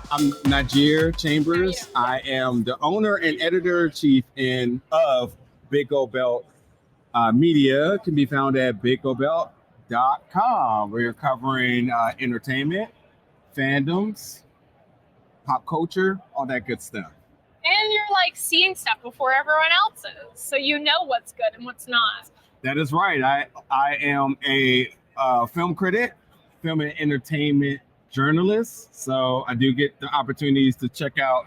I'm Nagier Chambers. I am the owner and editor-in-chief of Big Gold Belt Media. Can be found at biggobelt.com. We're covering entertainment, fandoms, pop culture, all that good stuff. And you're like seeing stuff before everyone else is, so you know what's good and what's not. That is right. I am a film critic, film and entertainment journalist. So I do get the opportunities to check out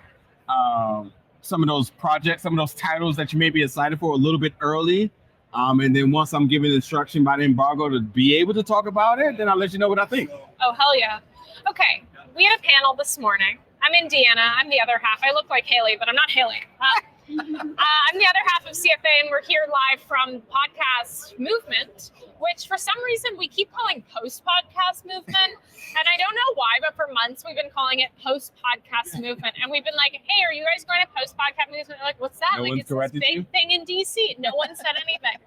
some of those projects, some of those titles that you may be excited for a little bit early. And then once I'm given instruction by the embargo to be able to talk about it, then I'll let you know what I think. Oh, hell yeah. Okay, we had a panel this morning. I'm Indiana. I'm the other half. I look like Haley, but I'm not Haley. I'm the other half of CFA, and we're here live from Podcast Movement, which for some reason we keep calling post-podcast movement. And I don't know why, but for months we've been calling it post-podcast movement. And we've been like, hey, are you guys going to post-podcast movement? They're like, what's that? No like, it's this big thing in DC. No one said anything.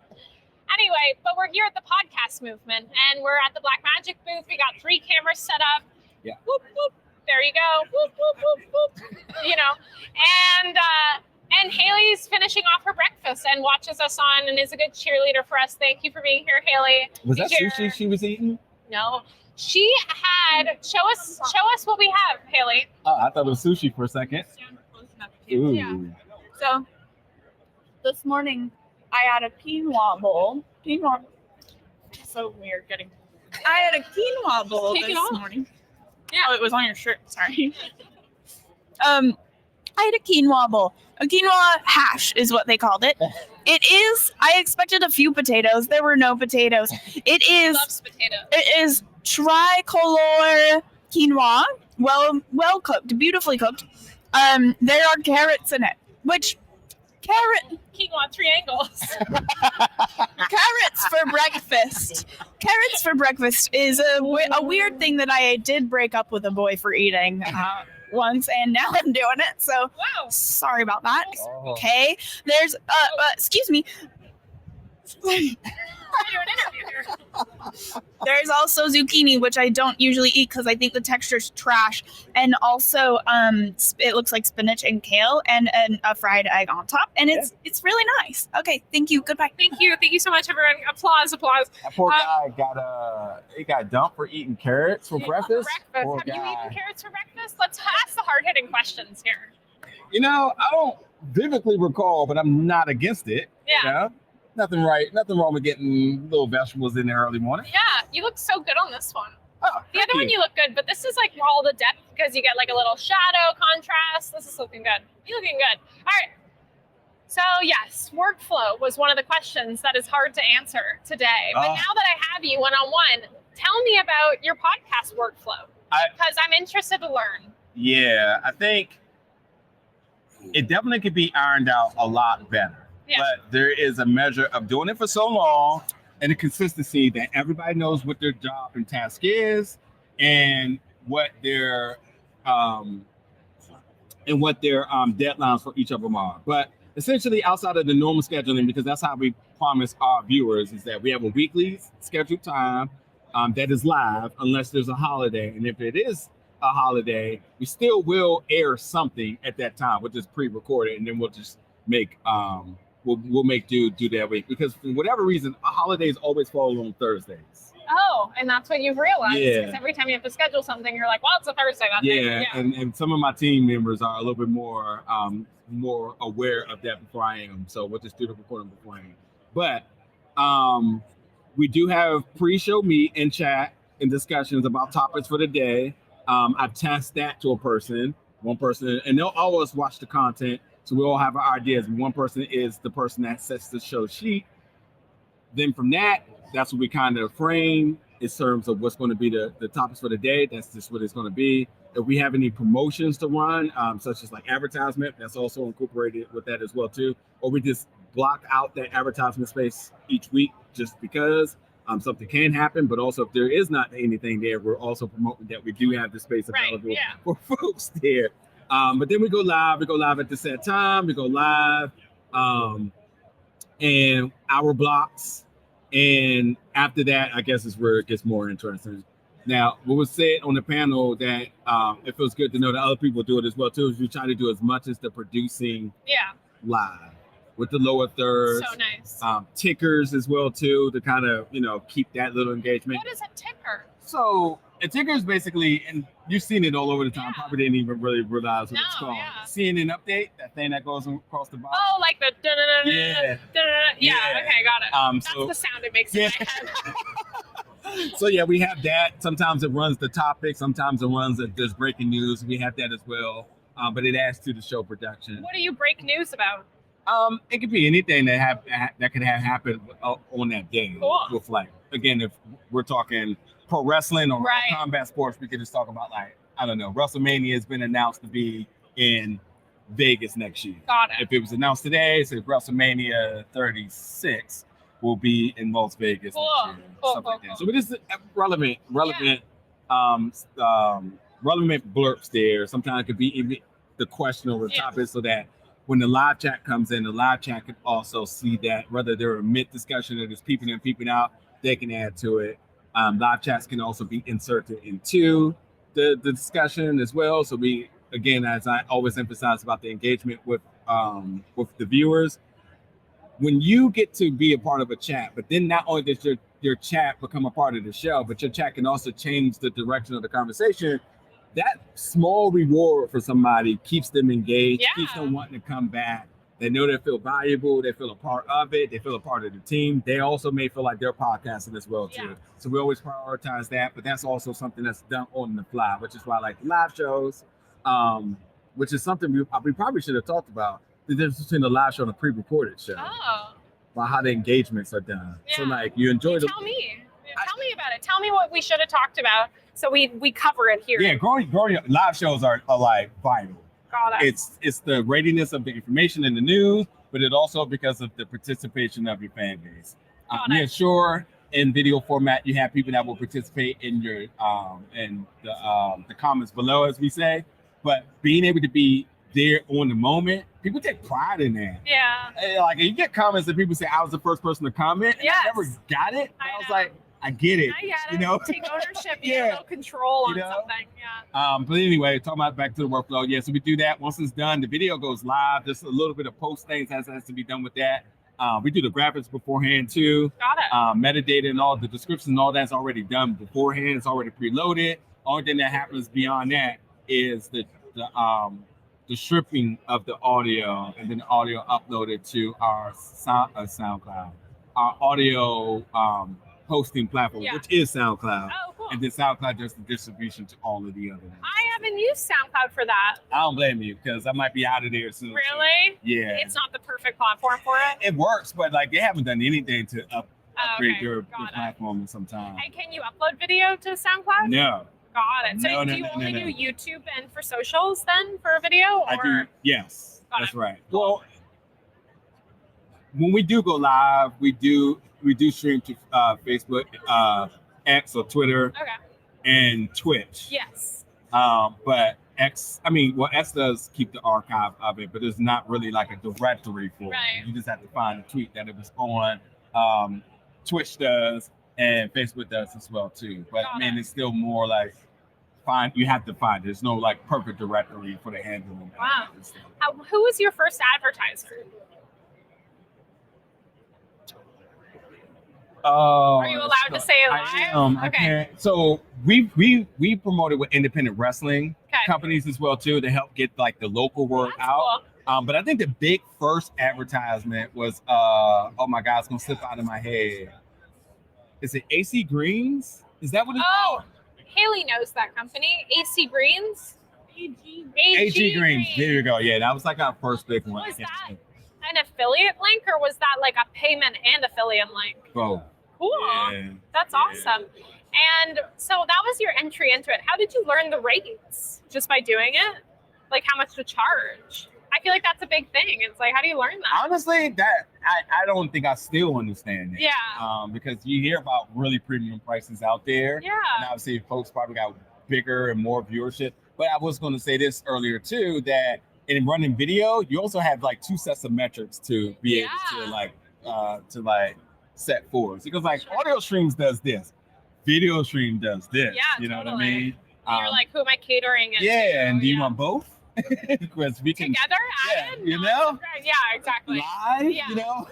Anyway, but we're here at the podcast movement, and we're at the Blackmagic booth. We got 3 cameras set up. Yeah. Whoop, whoop. There you go. Whoop, whoop, whoop, whoop. You know, and Haley's finishing off her breakfast and watches us on and is a good cheerleader for us. Thank you for being here, Haley. Was that sushi she was eating? No. She had show us what we have, Haley. Oh, I thought it was sushi for a second. Ooh. Yeah. So this morning I had a quinoa bowl. Quinoa. So weird getting. I had a quinoa bowl this morning. Yeah. Oh, it was on your shirt. Sorry. I had a quinoa bowl. A quinoa hash is what they called it. It is. I expected a few potatoes. There were no potatoes. It is. Loves potatoes. It is tricolor quinoa. Well cooked, beautifully cooked. There are carrots in it, which quinoa triangles. Carrots for breakfast. Carrots for breakfast is a weird thing that I did break up with a boy for eating once, and now I'm doing it. So wow. Sorry about that. Oh. Okay. There's excuse me. There's also zucchini, which I don't usually eat because I think the texture's trash, and also it looks like spinach and kale and a fried egg on top, and it's really nice. Okay, thank you. Goodbye. Thank you so much, everyone. Applause. That poor guy got dumped for eating carrots for breakfast. Have you eaten carrots for breakfast? Let's ask the hard-hitting questions here. You know, I don't vividly recall, but I'm not against it. Yeah. You know? Nothing wrong with getting little vegetables in the early morning. Yeah, you look so good on this one. Oh, the other one you look good, but this is like all the depth because you get like a little shadow contrast. This is looking good. You're looking good. All right. So yes, workflow was one of the questions that is hard to answer today. But now that I have you one-on-one, tell me about your podcast workflow because I'm interested to learn. Yeah, I think it definitely could be ironed out a lot better. Yeah. But there is a measure of doing it for so long and the consistency that everybody knows what their job and task is and what their deadlines for each of them are. But essentially outside of the normal scheduling, because that's how we promise our viewers, is that we have a weekly scheduled time that is live unless there's a holiday. And if it is a holiday, we still will air something at that time, which is pre-recorded, and then we'll just make we'll make do that week, because for whatever reason holidays always fall on Thursdays. Oh, and that's what you've realized. Yeah. Because every time you have to schedule something, you're like, well, it's a Thursday. Yeah. And some of my team members are a little bit more aware of that before I am. So we'll just do the recording before I am. But we do have pre-show meet and chat and discussions about topics for the day. I've tasked that to one person, and they'll always watch the content. So we all have our ideas. One person is the person that sets the show sheet. Then from that's what we kind of frame in terms of what's going to be the topics for the day. That's just what it's going to be. If we have any promotions to run, such as like advertisement, that's also incorporated with that as well too. Or we just block out that advertisement space each week just because something can happen. But also if there is not anything there, we're also promoting that we do have the space available for folks there. But then we go live at the set time, we go live, and hour blocks. And after that, I guess is where it gets more interesting. Now, what was said on the panel that it feels good to know that other people do it as well too. Is you try to do as much as the producing live with the lower thirds. So nice. Tickers as well too to kind of keep that little engagement. What is a ticker? So a ticker is basically, and you've seen it all over the time. Yeah. Probably didn't even really realize what it's called. Yeah. CNN update, that thing that goes across the bottom. Oh, like the Yeah. Yeah. Okay, got it. That's So the sound it makes in my head. So yeah, we have that. Sometimes it runs the topic. Sometimes it runs that there's breaking news. We have that as well. But it adds to the show production. What do you break news about? It could be anything that could have happened on that day. Cool. With again, if we're talking pro wrestling or Right. combat sports, we could just talk about I don't know, WrestleMania has been announced to be in Vegas next year. Got it. If it was announced today, so WrestleMania 36 will be in Las Vegas Cool. next year. Cool, Stuff like cool, that. cool. So it is relevant blurbs there. Sometimes it could be even the question over the topic, so that when the live chat comes in, the live chat can also see that whether they're a mid discussion or just peeping in, peeping out, they can add to it. Live chats can also be inserted into the discussion as well. So we, again, as I always emphasize about the engagement with the viewers, when you get to be a part of a chat, but then not only does your chat become a part of the show, but your chat can also change the direction of the conversation. That small reward for somebody keeps them engaged, keeps them wanting to come back. They know they feel valuable, they feel a part of it, they feel a part of the team. They also may feel like they're podcasting as well too. So we always prioritize that, but that's also something that's done on the fly, which is why I like live shows, which is something we probably should have talked about. The difference between a live show and a pre-recorded show. Oh. About how the engagements are done. Yeah. So you enjoy Tell me about it. Tell me what we should have talked about so we cover it here. Yeah, growing live shows are vital. Got it. It's the readiness of the information in the news, but it also because of the participation of your fan base. Yeah, sure. In video format, you have people that will participate in your in the comments below, as we say. But being able to be there on the moment, people take pride in that. Yeah. Like you get comments that people say, "I was the first person to comment." And I never got it. I was like, I get it. I get it. Take ownership, no control on something. Yeah. But anyway, talking about back to the workflow. Yeah, so we do that. Once it's done, the video goes live. Just a little bit of post things has to be done with that. We do the graphics beforehand too. Got it. Metadata and all the descriptions and all that's already done beforehand. It's already preloaded. Only thing that happens beyond that is the stripping of the audio and then the audio uploaded to our SoundCloud, our audio hosting platform, which is SoundCloud. Oh, cool. And then SoundCloud does the distribution to all of the other ones. I haven't used SoundCloud for that. I don't blame you because I might be out of there soon. Really? Yeah. It's not the perfect platform for it? It works, but they haven't done anything to upgrade their platform in some time. And can you upload video to SoundCloud? No. Got it. So do you only do YouTube and for socials then for a video? Or? I do. Yes, that's right. Cool. Well, when we do go live, we do stream to Facebook, X or Twitter, and Twitch. Yes. But X does keep the archive of it, but it's not really like a directory for it. You just have to find a tweet that it was on. Twitch does, and Facebook does as well too. But it's still more like you have to find. There's no perfect directory for the handling. Wow. Who was your first advertiser? Are you allowed to say it live? I can't. So we promoted with independent wrestling companies as well too to help get the local word out. Cool. But I think the big first advertisement was oh my God, it's gonna slip out of my head. Is it AC Greens? Is that what it's called? Haley knows that company. AC Greens? AG Greens. There you go. Yeah, that was our first big one. Was that an affiliate link or was that a payment and affiliate link? Both. Cool. Yeah. That's awesome. And so that was your entry into it. How did you learn the rates? Just by doing it? How much to charge? I feel like that's a big thing. It's how do you learn that? Honestly, that I don't think I still understand it. Yeah. Because you hear about really premium prices out there. Yeah. And obviously folks probably got bigger and more viewership. But I was going to say this earlier too, that in running video, you also have two sets of metrics to be able to set forth. Because audio streams does this. video stream does this. Yeah, you know totally. what I mean? And you're like, who am I catering it to? Yeah, and do you want both? Because we can together, yeah, added? you know? Yeah, exactly. Live, Yeah. you know?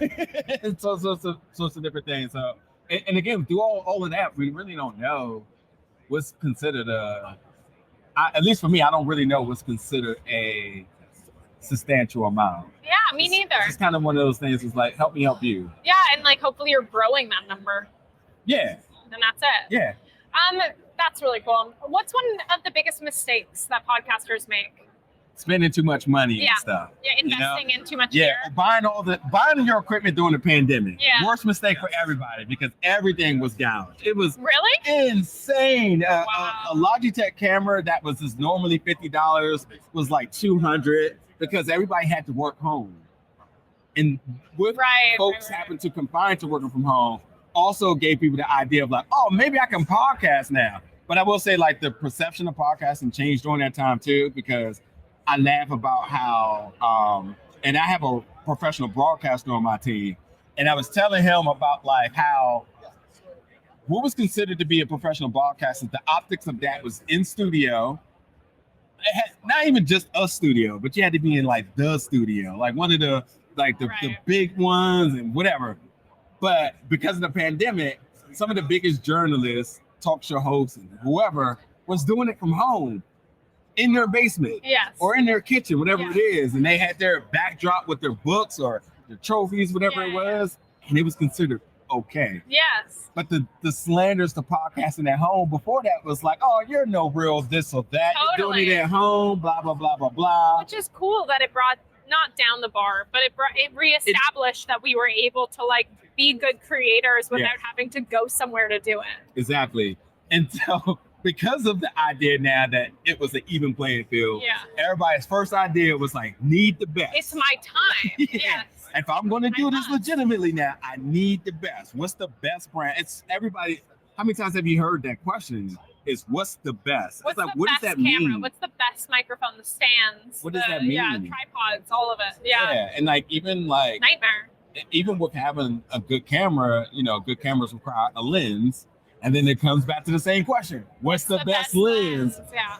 so sorts of different things. So and again, through all of that, we really don't know what's considered at least for me, I don't really know what's considered a substantial amount. Yeah, me neither. It's kind of one of those things. It's like, help me help you. Yeah, and like hopefully you're growing that number. Yeah. And that's it. Yeah. That's really cool. What's one of the biggest mistakes that podcasters make? Spending too much money and stuff. Yeah, investing in too much gear. gear. Buying your equipment during the pandemic. Yeah. Worst mistake for everybody because everything was gouged. It was really insane. Wow. A Logitech camera that was just normally $50 was like $200 because everybody had to work home. And with folks happen to confine to working from home, also gave people the idea of like, oh, maybe I can podcast now. But I will say like the perception of podcasting changed during that time too, because I laugh about how, and I have a professional broadcaster on my team, and I was telling him about like how what was considered to be a professional broadcaster, the optics of that was in studio. It had, not even just a studio, but you had to be in like the studio, like one of the the big ones and whatever. But because of the pandemic, some of the biggest journalists, talk show hosts, and whoever was doing it from home. In their basement, or in their kitchen, whatever it is, and they had their backdrop with their books or their trophies, whatever it was, and it was considered okay. Yes. But the slanders to podcasting at home before that was like, oh, you're no real this or that. You're doing it at home, blah blah blah blah blah. Which is cool that it brought not down the bar, but it reestablished that we were able to like be good creators without having to go somewhere to do it. Exactly, and so. Because of the idea now that it was an even playing field, everybody's first idea was like, need the best. It's my time. Yes. If I'm going to do this legitimately now, I need the best. What's the best brand? It's everybody. How many times have you heard that question? Is what's the best? What's it's like, the what best does that camera? mean? What's the best microphone? The stands. What does that mean? Yeah, tripods, all of it. Yeah. And like even like nightmare. Even with having a good camera, you know, good cameras require a lens. And then it comes back to the same question. What's the best lens? Yeah.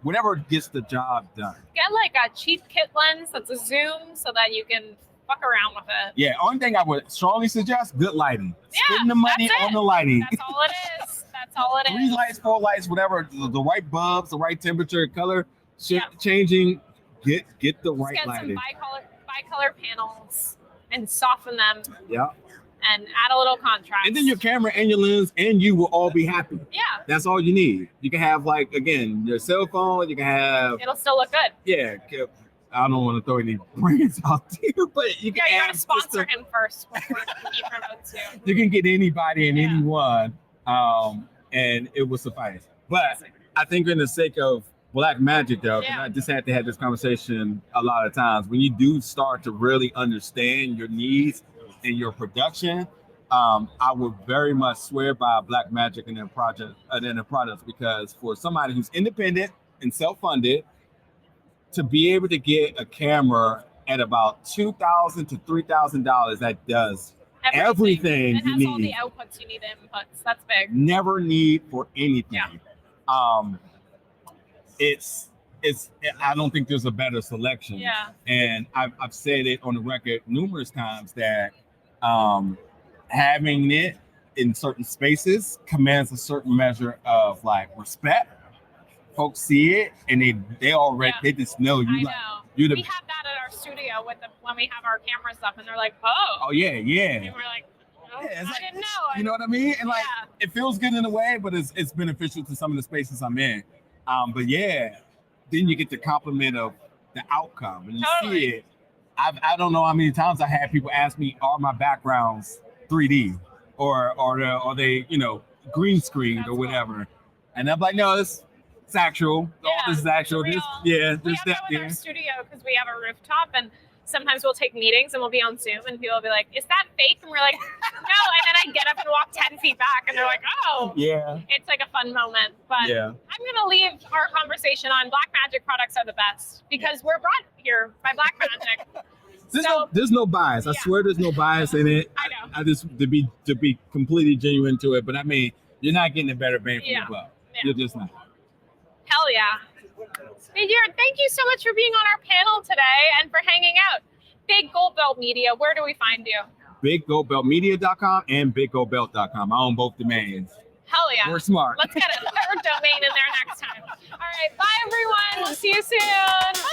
Whatever gets the job done. Get like a cheap kit lens that's a zoom so that you can fuck around with it. Yeah, only thing I would strongly suggest, good lighting. Spend the money on the lighting. That's all it is. That's all it is. 3 lights, 4 lights, whatever. The right bulbs, the right temperature, color changing. Get the right lighting. Get some bicolor panels and soften them. Yeah. And add a little contrast. And then your camera and your lens and you will all be happy. Yeah. That's all you need. You can have like, again, your cell phone, you can have... It'll still look good. Yeah. I don't want to throw any brands out there, but you can you gotta sponsor him first before he promotes you. You can get anybody and anyone, and it will suffice. But I think in the sake of Blackmagic though, I just had to have this conversation a lot of times, when you do start to really understand your needs in your production, I would very much swear by Blackmagic and their products, because for somebody who's independent and self-funded, to be able to get a camera at about $2,000 to $3,000, that does everything it you has need. All the outputs you need, inputs. That's big. Never need for anything. It's I don't think there's a better selection. Yeah. And I've said it on the record numerous times that having it in certain spaces commands a certain measure of like respect. Folks see it and they already they just know you. We have that at our studio when we have our cameras up, and they're like, oh yeah. And we're like, I didn't know. You know what I mean? And like it feels good in a way, but it's beneficial to some of the spaces I'm in. But then you get the compliment of the outcome, and you see it. I don't know how many times I had people ask me, are my backgrounds 3D or are they green screened or whatever? Cool. And I'm like, no, it's actual. All this is actual. We have that with our studio because we have a rooftop, and sometimes we'll take meetings and we'll be on Zoom, and people will be like, is that fake? And we're like, no. And then I get up and walk 10 feet back, and they're like, oh. Yeah. It's like a fun moment. But I'm going to leave our conversation on Blackmagic products are the best because we're brought here by Blackmagic. There's no bias. I swear there's no bias in it. I know. I just to be completely genuine to it. But I mean, You're not getting a better bang for Yeah. your buck. Yeah. You're just not. Hell yeah. Nagier, thank you so much for being on our panel today and for hanging out. Big Gold Belt Media, where do we find you? BigGoldBeltMedia.com and BigGoldBelt.com. I own both domains. Hell yeah. We're smart. Let's get a third domain in there next time. All right, bye everyone. See you soon.